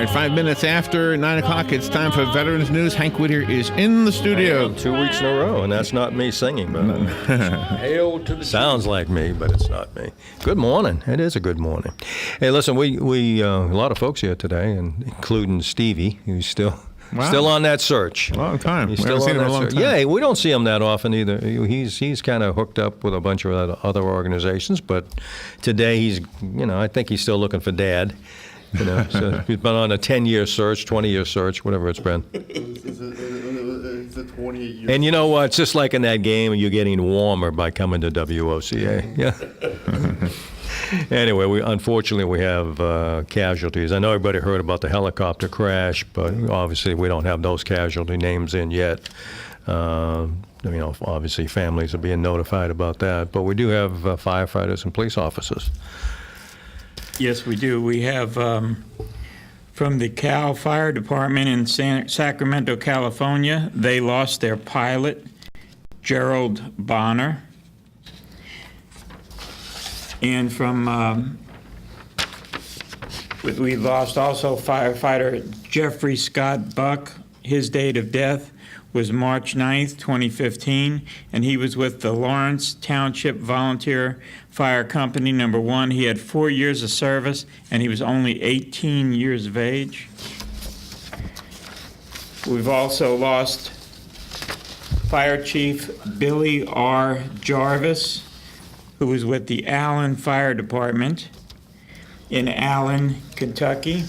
right, 5 minutes after 9 o'clock, it's time for Veterans News. Hank Whittier is in the studio. 2 weeks in a row, and that's not me singing, but Hail to the sounds like me, but it's not me. Good morning. It is a good morning. Hey, listen, we a lot of folks here today, and including Stevie, who's still on that search. Long time. He's We still haven't seen on him in a that long search. time. Yeah, we don't see him that often either. He's kind of hooked up with a bunch of other organizations, but today I think he's still looking for Dad. So he's been on a 10-year search, 20-year search, whatever it's been. It's a 28-year. And you know what? It's just like in that game, you're getting warmer by coming to WOCA. Yeah. Anyway, unfortunately we have casualties. I know everybody heard about the helicopter crash, but obviously we don't have those casualty names in yet. Obviously families are being notified about that, but we do have firefighters and police officers. Yes, we do. We have from the Cal Fire Department in Sacramento, California. They lost their pilot, Gerald Bonner. And from, we lost also firefighter Jeffrey Scott Buck. His date of death was March 9th, 2015, and he was with the Lawrence Township Volunteer Fire Company, number 1. He had 4 years of service, and he was only 18 years of age. We've also lost Fire Chief Billy R. Jarvis, who was with the Allen Fire Department in Allen, Kentucky.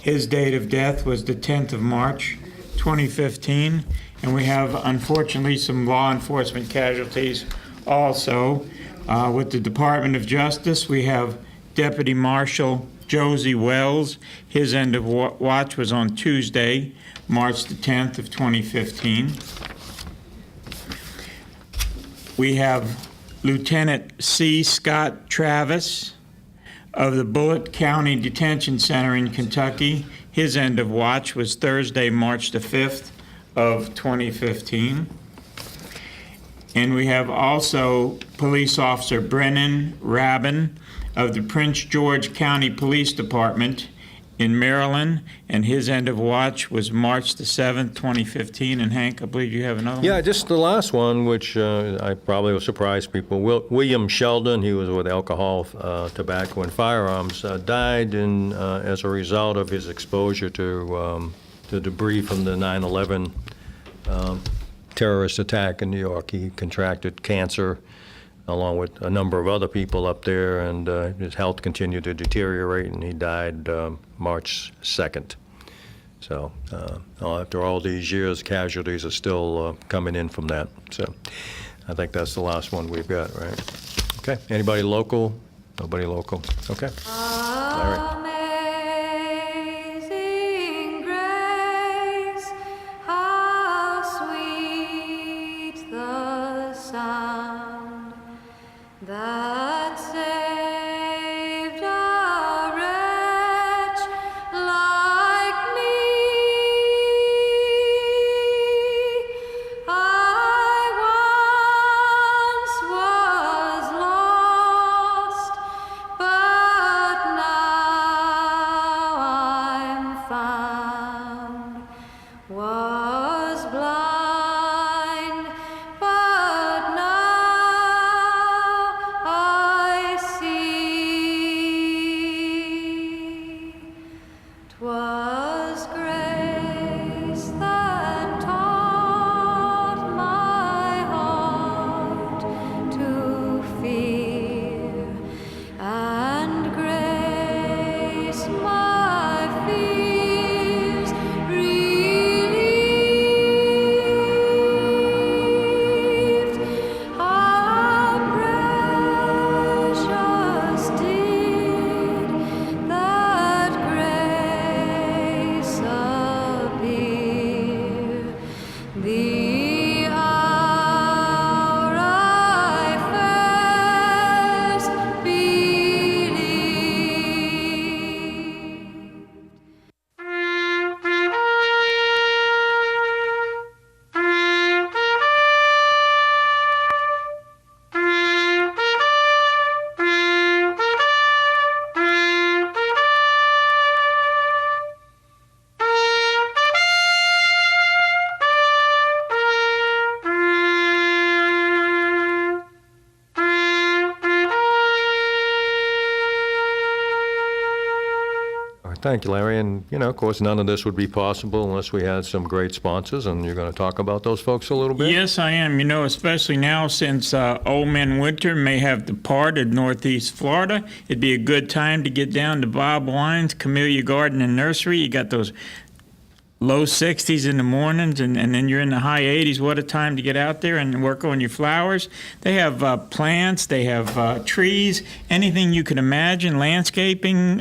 His date of death was the 10th of March, 2015. And we have, unfortunately, some law enforcement casualties also. With the Department of Justice, we have Deputy Marshal Josie Wells. His end of watch was on Tuesday, March the 10th of 2015. We have Lieutenant C. Scott Travis of the Bullitt County Detention Center in Kentucky. His end of watch was Thursday, March the 5th of 2015. And we have also Police Officer Brennan Rabin of the Prince George County Police Department in Maryland, and his end of watch was March the 7th, 2015. And Hank, I believe you have another one? Yeah, just the last one, which I probably will surprise people. William Sheldon, he was with alcohol, tobacco, and firearms, died as a result of his exposure to the debris from the 9/11 terrorist attack in New York. He contracted cancer along with a number of other people up there, and his health continued to deteriorate, and he died March 2nd. So after all these years, casualties are still coming in from that. So I think that's the last one we've got, right? Okay, anybody local? Nobody local? Okay. All right. Amazing grace, how sweet the sound that saved a wretch like me. I once was lost, but now I'm found. Was blind, but now I see. 'Twas grace that taught my heart to fear, and grace my fears relieved. How precious did that grace thank you, Larry. And, of course, none of this would be possible unless we had some great sponsors, and you're going to talk about those folks a little bit? Yes, I am. Especially now since Old Man Whittier may have departed Northeast Florida, it'd be a good time to get down to Bob Wine's Camellia Garden and Nursery. You got those low 60s in the mornings, and then you're in the high 80s. What a time to get out there and work on your flowers. They have plants, they have trees, anything you can imagine, landscaping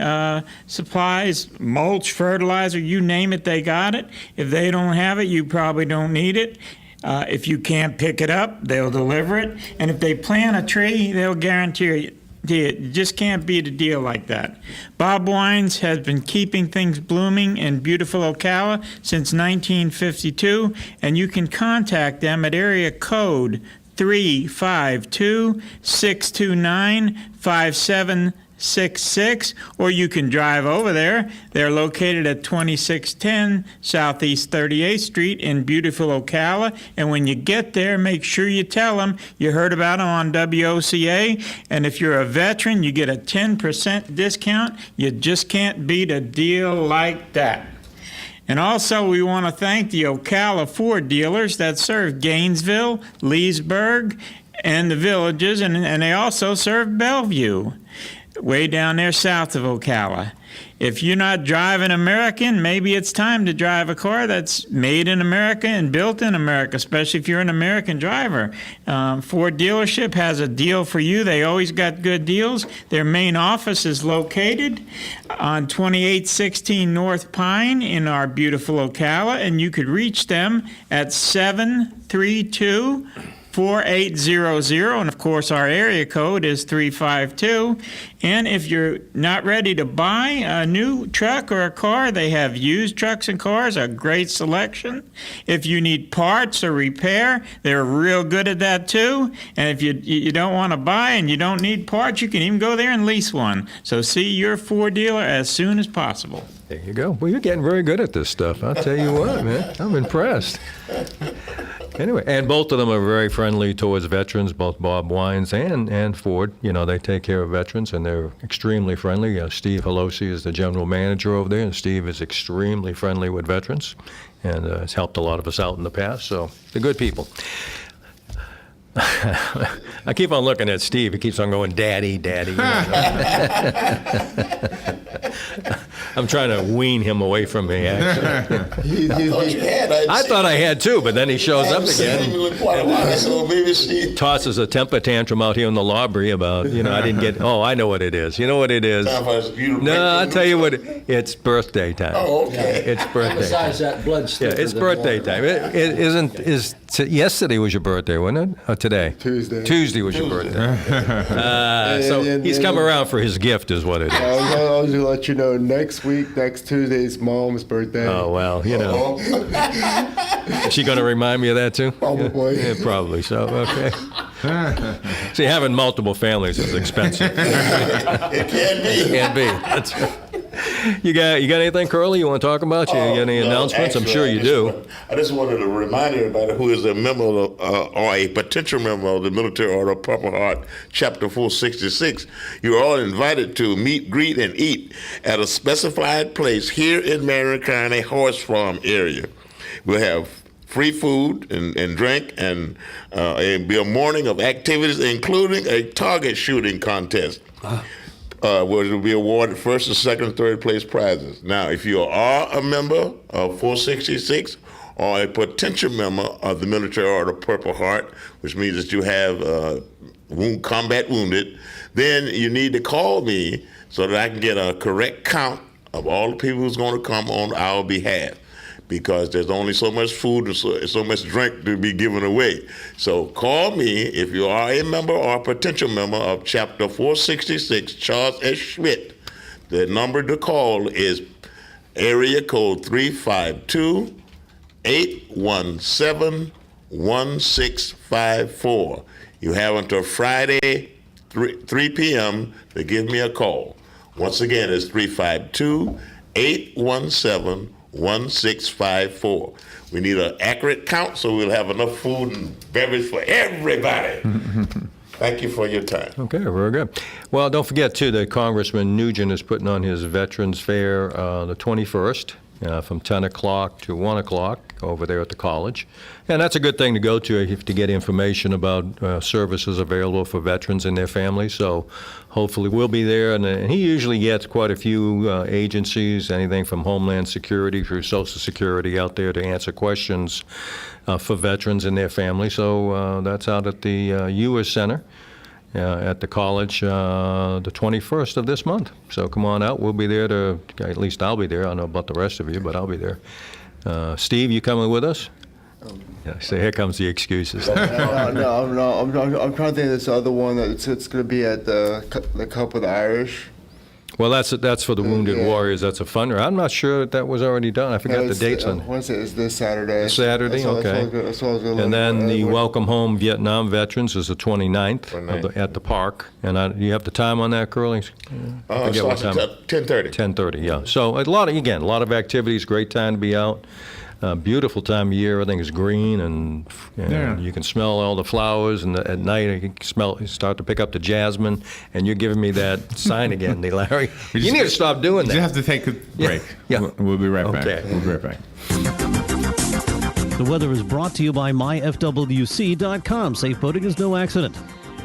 supplies, mulch, fertilizer, you name it, they got it. If they don't have it, you probably don't need it. If you can't pick it up, they'll deliver it. And if they plant a tree, they'll guarantee it. You just can't beat a deal like that. Bob Wines has been keeping things blooming in beautiful Ocala since 1952, and you can contact them at area code 352-629-5766, or you can drive over there. They're located at 2610 Southeast 38th Street in beautiful Ocala. And when you get there, make sure you tell them you heard about them on WOCA. And if you're a veteran, you get a 10% discount. You just can't beat a deal like that. And also, we want to thank the Ocala Ford dealers that serve Gainesville, Leesburg, and the Villages, and they also serve Bellevue, way down there south of Ocala. If you're not driving American, maybe it's time to drive a car that's made in America and built in America, especially if you're an American driver. Ford dealership has a deal for you. They always got good deals. Their main office is located on 2816 North Pine in our beautiful Ocala, and you could reach them at 732-4800, and of course our area code is 352. And if you're not ready to buy a new truck or a car, they have used trucks and cars, a great selection. If you need parts or repair, they're real good at that too. And if you don't want to buy and you don't need parts, you can even go there and lease one. So see your Ford dealer as soon as possible. There you go. Well, you're getting very good at this stuff. I'll tell you what, man. I'm impressed. Anyway, and both of them are very friendly towards veterans, both Bob Wines and Ford. They take care of veterans, and they're extremely friendly. Steve Halosi is the general manager over there, and Steve is extremely friendly with veterans and has helped a lot of us out in the past, so they're good people. I keep on looking at Steve. He keeps on going, Daddy, Daddy. I'm trying to wean him away from me, actually. I thought I had too, but then he shows up again. Tosses a temper tantrum out here in the lobby about, I didn't get, I know what it is. You know what it is? No, I'll tell you what, it's birthday time. Oh, okay. It's birthday Besides time. that blood Yeah, it's birthday time. Yesterday was your birthday, wasn't it? Or today? Tuesday. Tuesday was your birthday. So he's come around for his gift is what it is. I was going to let you know, next Tuesday is Mom's birthday. Oh, well, Is she going to remind me of that too? Probably. Yeah, probably so. Okay. See, having multiple families is expensive. It can be. It can be. That's right. You got anything, Curly, you want to talk about? You got any announcements? I'm sure you do. I just wanted to remind everybody who is a member of, or a potential member of the Military Order of Purple Heart, Chapter 466. You're all invited to meet, greet, and eat at a specified place here in Marion County Horse Farm area. We'll have free food and drink, and it'll be a morning of activities, including a target shooting contest. Where it will be awarded first and second and third place prizes. Now, if you are a member of 466 or a potential member of the Military Order of Purple Heart, which means that you have combat wounded, then you need to call me so that I can get a correct count of all the people who's going to come on our behalf, because there's only so much food and so much drink to be given away. So call me if you are a member or a potential member of Chapter 466, Charles S. Schmidt. The number to call is area code 352-817-1654. You have until Friday, 3 p.m. to give me a call. Once again, it's 352-817-1654. We need an accurate count so we'll have enough food and beverage for everybody. Thank you for your time. Okay, very good. Well, don't forget, too, that Congressman Nugent is putting on his Veterans Fair the 21st from 10 o'clock to 1 o'clock over there at the college. And that's a good thing to go to get information about services available for veterans and their families. So hopefully we'll be there. And he usually gets quite a few agencies, anything from Homeland Security through Social Security out there to answer questions for veterans and their families. So that's out at the U.S. Center at the college the 21st of this month. So come on out. We'll be there at least I'll be there. I don't know about the rest of you, but I'll be there. Steve, you coming with us? Yeah, so here comes the excuses. No, I'm trying to think of this other one that's it's going to be at the Cup of the Irish. Well, that's for the Wounded Warriors. That's a fundraiser. I'm not sure that was already done. I forgot the dates on. I want to say it's this Saturday. Saturday, okay. That's what I was gonna And look then at. the Welcome Home Vietnam Veterans is the 29th at the park. And you have the time on that, Curly? I forget what time. 10:30. 10:30, yeah. So a lot of activities. Great time to be out. Beautiful time of year. Everything is green, and you can smell all the flowers. And at night, you start to pick up the jasmine. And you're giving me that sign again, Larry. You need to stop doing You that. have to take a break. Yeah. We'll be right back. Okay. We'll be right back. The weather is brought to you by myfwc.com. Safe boating is no accident.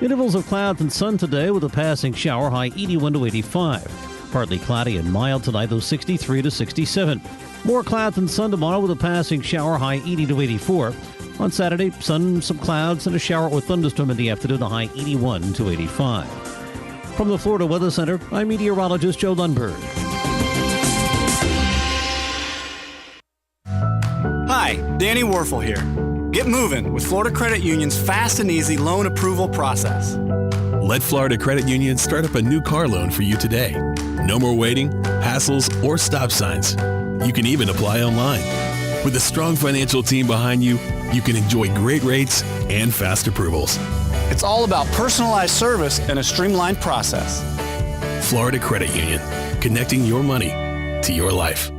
Intervals of clouds and sun today with a passing shower, high 81 to 85. Partly cloudy and mild tonight, though 63 to 67. More clouds and sun tomorrow with a passing shower, high 80 to 84. On Saturday, sun, some clouds, and a shower or thunderstorm in the afternoon, the high 81 to 85. From the Florida Weather Center, I'm meteorologist Joe Lundberg. Hi, Danny Warfel here. Get moving with Florida Credit Union's fast and easy loan approval process. Let Florida Credit Union start up a new car loan for you today. No more waiting, hassles, or stop signs. You can even apply online. With a strong financial team behind you, you can enjoy great rates and fast approvals. It's all about personalized service and a streamlined process. Florida Credit Union, connecting your money to your life.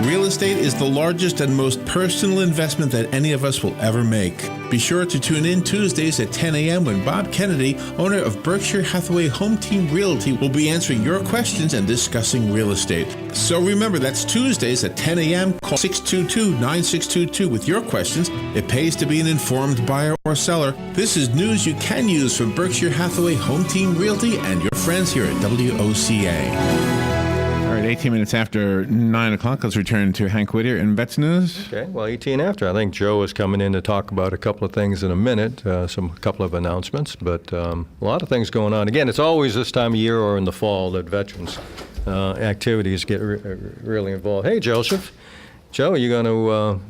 Real estate is the largest and most personal investment that any of us will ever make. Be sure to tune in Tuesdays at 10 a.m. when Bob Kennedy, owner of Berkshire Hathaway Home Team Realty, will be answering your questions and discussing real estate. So remember, that's Tuesdays at 10 a.m. Call 622-9622 with your questions. It pays to be an informed buyer or seller. This is news you can use from Berkshire Hathaway Home Team Realty and your friends here at WOCA. All right, 18 minutes after 9 o'clock, let's return to Hank Whittier in Vets News. Okay, well, 18 after. I think Joe is coming in to talk about a couple of things in a minute, a couple of announcements, but a lot of things going on. Again, it's always this time of year or in the fall that veterans activities get really involved. Hey, Joseph. Joe, are you going to,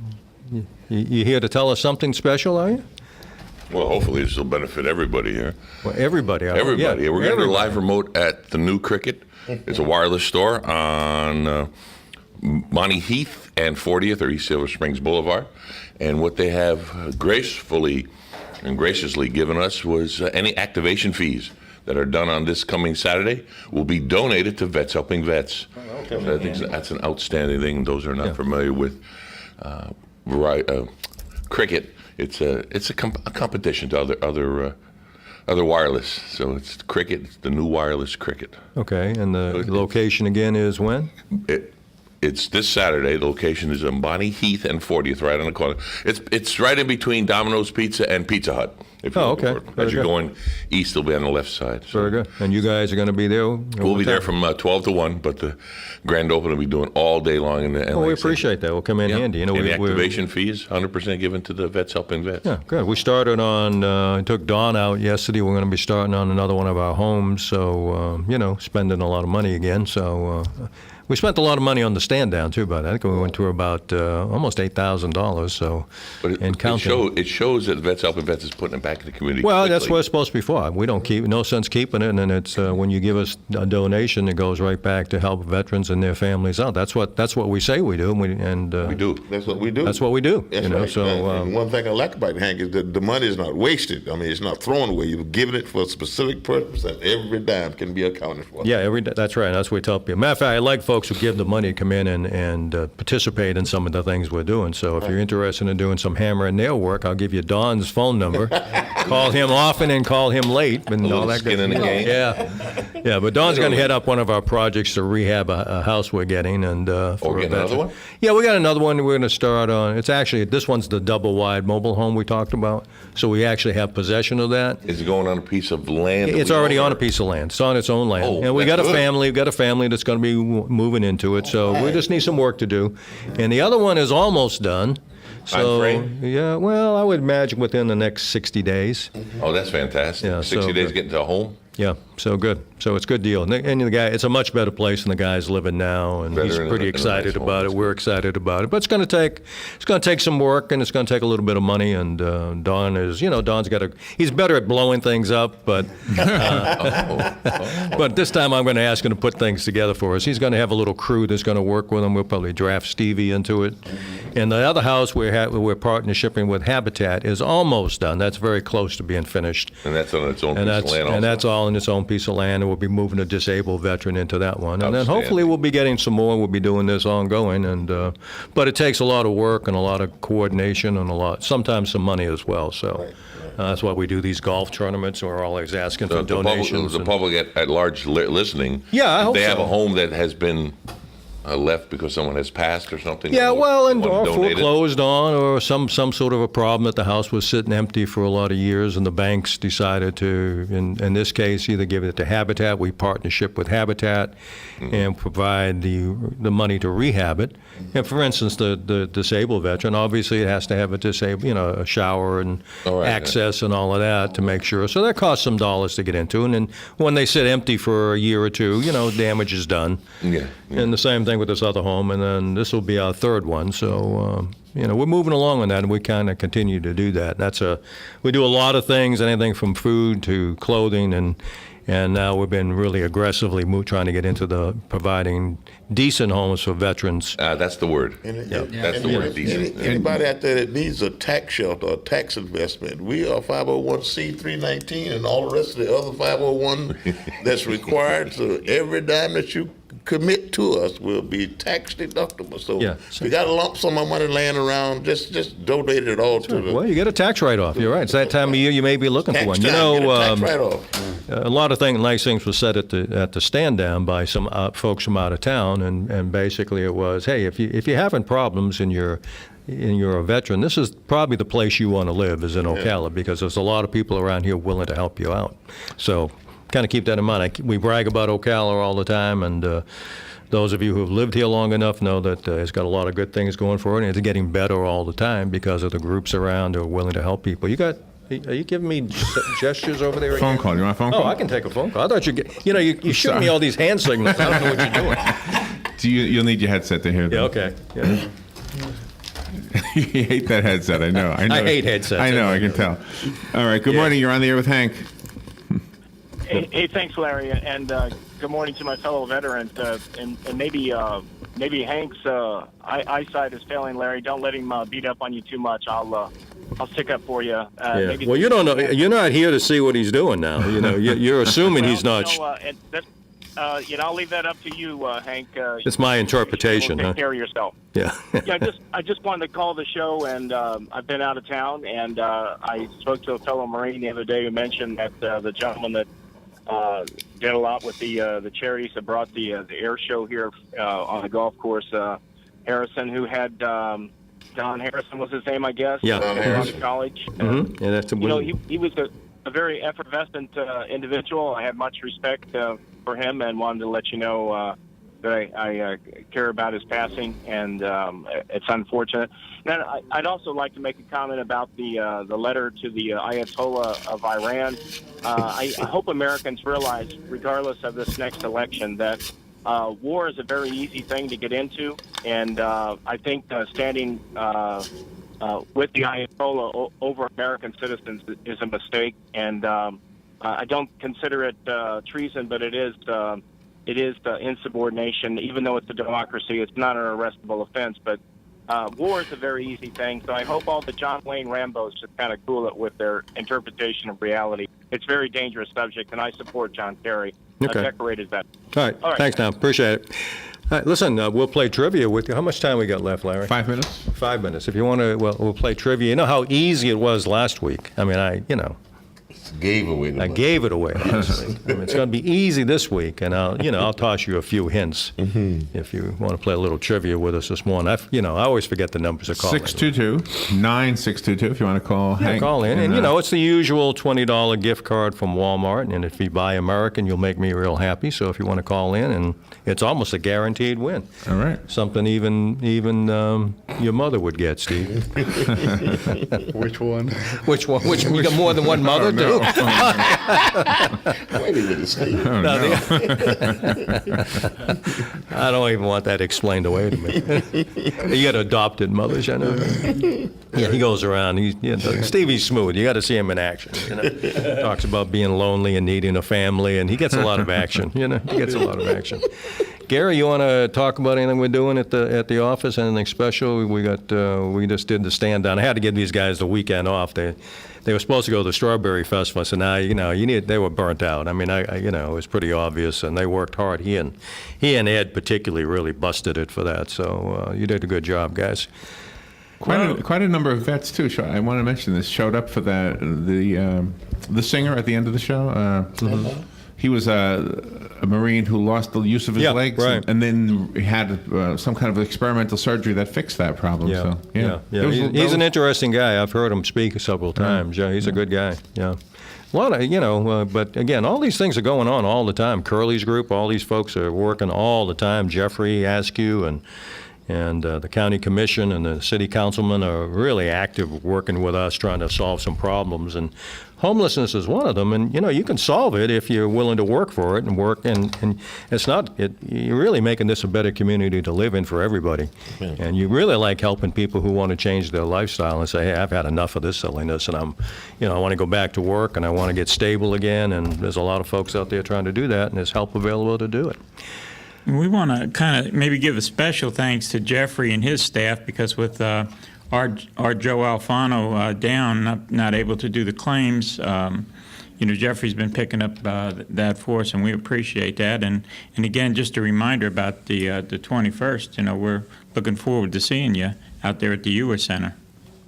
you here to tell us something special, are you? Well, hopefully this will benefit everybody here. Well, everybody. Everybody. Yeah, We're going to do a live remote at the new Cricket. It's a wireless store on Monty Heath and 40th or East Silver Springs Boulevard. And what they have gracefully and graciously given us was any activation fees that are done on this coming Saturday will be donated to Vets Helping Vets. So I think that's an outstanding thing. Those who are not familiar with Cricket, it's a competition to other wireless. So it's Cricket, it's the new wireless Cricket. Okay, and the location again is when? It's this Saturday. The location is on Bonnie Heath and 40th, right on the corner. It's right in between Domino's Pizza and Pizza Hut. If you're okay. As you're going east, it'll be on the left side. So very good. And you guys are going to be there? We'll be there from 12 to 1, but the grand opening will be doing all day long. And we appreciate that. We'll come in handy. You know, and the activation fees, 100% given to the Vets Helping Vets. Yeah, good. We started on, took Dawn out yesterday. We're going to be starting on another one of our homes. So, spending a lot of money again. So, we spent a lot of money on the stand down too, but I think we went to about almost $8,000. So, and counting. It shows that Vets Helping Vets is putting it back in the community. Well, quickly. that's what it's supposed to be for. We don't no sense keeping it, and it's when you give us a donation, it goes right back to help veterans and their families out. That's what we say we do, and we do. That's what we do. That's what we do. That's right. So and one thing I like about it, Hank, is that the money is not wasted. I mean, it's not thrown away. You're giving it for a specific purpose, and every dime can be accounted for. Yeah, that's right. That's what we tell people. Matter of fact, I like folks folks who give the money to come in and participate in some of the things we're doing. So if you're interested in doing some hammer and nail work, I'll give you Don's phone number. Call him often and call him late. And all that skin in the game. Yeah, but Don's going to head up one of our projects to rehab a house we're getting. And for get another one? Yeah, we got another one we're going to start on. It's actually, this one's the double-wide mobile home we talked about. So we actually have possession of that. Is it going on a piece of land? It's already on a piece of land. It's on its own land. Oh, And we got a that's good. family. We've got a family that's going to be moving into it. So we just need some work to do. And the other one is almost done. So, Timeframe? yeah, well, I would imagine within the next 60 days. Oh, that's fantastic. Yeah, 60 so days good. getting to a home? Yeah, so good. So it's a good deal. And the guy, it's a much better place than the guy's living now, and Better he's in a- pretty in a excited nice home. about it. That's We're excited about it. But it's going to take some work, and it's going to take a little bit of money. And Don is, Don's he's better at blowing things up, but but this time I'm going to ask him to put things together for us. He's going to have a little crew that's going to work with him. We'll probably draft Stevie into it. And the other house we're partnershiping with Habitat is almost done. That's very close to being finished. And that's on its own And piece that's of land also? and that's all in its own piece of land, and we'll be moving a disabled veteran into that one. And then Outstanding. hopefully we'll be getting some more. We'll be doing this ongoing, and but it takes a lot of work and a lot of coordination and sometimes some money as well. So that's why we do these golf tournaments. We're always asking for donations. The and- public at large listening, Yeah, I hope they have so. a home that has been left because someone has passed or something? Yeah, well, and Someone or donated? foreclosed on, or some sort of a problem that the house was sitting empty for a lot of years, and the banks decided to, in this case, either give it to Habitat. We partnership with Habitat and provide the money to rehab it. And for instance, the disabled veteran, obviously, it has to have a shower and All right, access and all of that to make sure. So that costs some dollars to get into, and then when they sit empty for a year or two, damage is done. Yeah. And the same thing with this other home, and then this will be our third one. So, we're moving along on that, and we kind of continue to do that. We do a lot of things, anything from food to clothing, and now we've been really aggressively trying to get into the providing decent homes for veterans. That's the word. That's the word, decent. Anybody out there that needs a tax shelter or tax investment, we are 501c319 and all the rest of the other 501 that's required. So every dime that you commit to us will be tax deductible. So if you got a lump sum of money laying around, just donate it all to the Well, you get a tax write-off. You're right. It's that time of year you may be looking for one. tax time. Get a tax write-off. A lot of nice things were said at the stand down by some folks from out of town, and basically it was, hey, if you're having problems and you're a veteran, this is probably the place you want to live, is in Ocala, because there's a lot of people around here willing to help you out. So kind of keep that in mind. We brag about Ocala all the time, and those of you who have lived here long enough know that it's got a lot of good things going for it, and it's getting better all the time because of the groups around who are willing to help people. Are you giving me gestures over there? Phone again? call. You want a phone Oh, call? I can take a phone call. I thought you shooting me all these hand signals. I don't know what you're doing. You'll need your headset to hear them. Yeah, okay. Yeah. You hate that headset. I know. I hate headsets. I know. I can tell. All right. Good morning. You're on the air with Hank. Hey, thanks, Larry, and good morning to my fellow veterans. And maybe Hank's eyesight is failing, Larry. Don't let him beat up on you too much. I'll stick up for you. Maybe Well, you don't know. You're not here to see what he's doing now. You're assuming he's not. I'll leave that up to you, Hank. It's my interpretation. Take Huh? care of yourself. Yeah. I just wanted to call the show, and I've been out of town, and I spoke to a fellow Marine the other day who mentioned that the gentleman that did a lot with the charities that brought the air show here on the golf course, Harrison, who had Don Harrison was his name, I guess. Yeah. Don Harrison College. Mm-hmm. Yeah, that's He was a very effervescent individual. I had much respect for him, and wanted to let you know that I care about his passing, and it's unfortunate. And I'd also like to make a comment about the letter to the Ayatollah of Iran. I hope Americans realize, regardless of this next election, that war is a very easy thing to get into, and I think standing with the Ayatollah over American citizens is a mistake, and I don't consider it treason, but it is insubordination. Even though it's a democracy, it's not an arrestable offense, but war is a very easy thing, so I hope all the John Wayne Rambos just kind of cool it with their interpretation of reality. It's a very dangerous subject, and I support John Kerry. Okay. Decorated that. All right. Thanks, Tom. Appreciate it. right, listen, we'll play trivia with you. How much time we got left, Larry? 5 minutes? 5 minutes. If you want to, well, we'll play trivia. You know how easy it was last week? I mean, I gave away the I money. gave it away last week. I mean, it's going to be easy this week, and I'll toss you a few hints if you want to play a little trivia with us this morning. I always forget the numbers of calling. 622-9622 if you want to call. Yeah, Hank. call in, and it's the usual $20 gift card from Walmart, and if you buy American, you'll make me real happy. So if you want to call in, and it's almost a guaranteed win. All right. Something even your mother would get, Steve. Which one? Which one? Which you got more than one mother, too? Wait a minute, Steve. Oh, no. I don't even want that explained away to me. You got adopted mothers, I know. Yeah, he goes around. Stevie's smooth. You got to see him in action. Talks about being lonely and needing a family, and he gets a lot of action. He gets a lot of action. Gary, you want to talk about anything we're doing at the office? Anything special? We just did the stand down. I had to give these guys the weekend off. They were supposed to go to the Strawberry Festival. I said, they were burnt out. I mean, it was pretty obvious, and they worked hard. He and Ed particularly really busted it for that. So you did a good job, guys. Quite a number of vets too. I want to mention this. Showed up for the singer at the end of the show. He was a Marine who lost the use of his legs, right. and then had some kind of experimental surgery that fixed that problem. Yeah. He's an interesting guy. I've heard him speak several times. Yeah, he's a good guy. Yeah. A lot of, but again, all these things are going on all the time. Curly's group, all these folks are working all the time. Jeffrey Askew and the county commission and the city councilmen are really active working with us, trying to solve some problems. And homelessness is one of them. And, you can solve it if you're willing to work for it and work. And you're really making this a better community to live in for everybody. Yeah. And you really like helping people who want to change their lifestyle and say, hey, I've had enough of this silliness, and I want to go back to work, and I want to get stable again. And there's a lot of folks out there trying to do that, and there's help available to do it. We want to kind of maybe give a special thanks to Jeffrey and his staff, because with our Joe Alfano down, not able to do the claims, Jeffrey's been picking up that for us, and we appreciate that. And again, just a reminder about the 21st. We're looking forward to seeing you out there at the Ewer Center.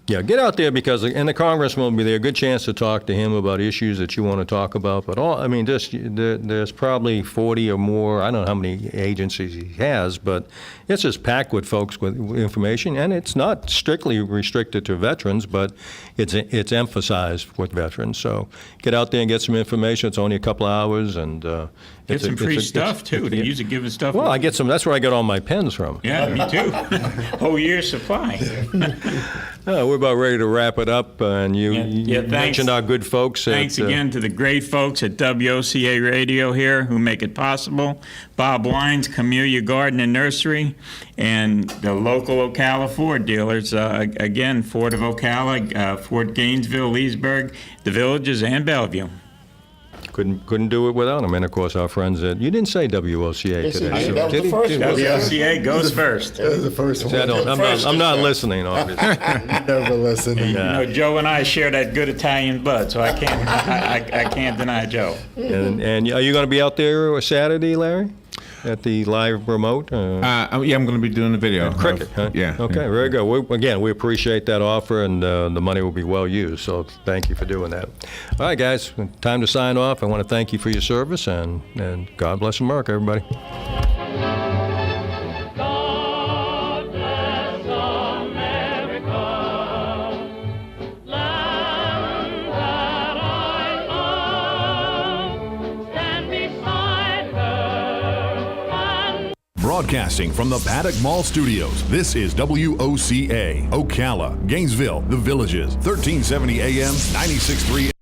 Yeah, get out there, and the congressman will be there. A good chance to talk to him about issues that you want to talk about. But there's probably 40 or more. I don't know how many agencies he has, but it's just packed with folks with information. And it's not strictly restricted to veterans, but it's emphasized with veterans. So get out there and get some information. It's only a couple hours, and get some free stuff too. They usually give us stuff. Well, I get some. That's where I get all my pens from. Yeah, me too. Whole year's supply. We're about ready to wrap it up, and you mentioned our good folks. Thanks again to the great folks at WOCA Radio here who make it possible. Bob Wine's Camellia Garden and Nursery, and the local Ocala Ford dealers. Again, Ford of Ocala, Ford Gainesville, Leesburg, the Villages, and Bellevue. Couldn't do it without them. And of course, our friends at, you didn't say WOCA today. That was the first one. WOCA goes first. That was the first one. I'm not listening, obviously. Never listen. Joe and I share that good Italian blood, so I can't deny Joe. And are you going to be out there Saturday, Larry? At the live remote? I'm going to be doing the video. Cricket, huh? Yeah. Okay, very good. We appreciate that offer, and the money will be well used, so thank you for doing that. All right, guys, time to sign off. I want to thank you for your service, and God bless America, everybody. Broadcasting from the Paddock Mall Studios, this is WOCA, Ocala, Gainesville, The Villages, 1370 AM, 96.3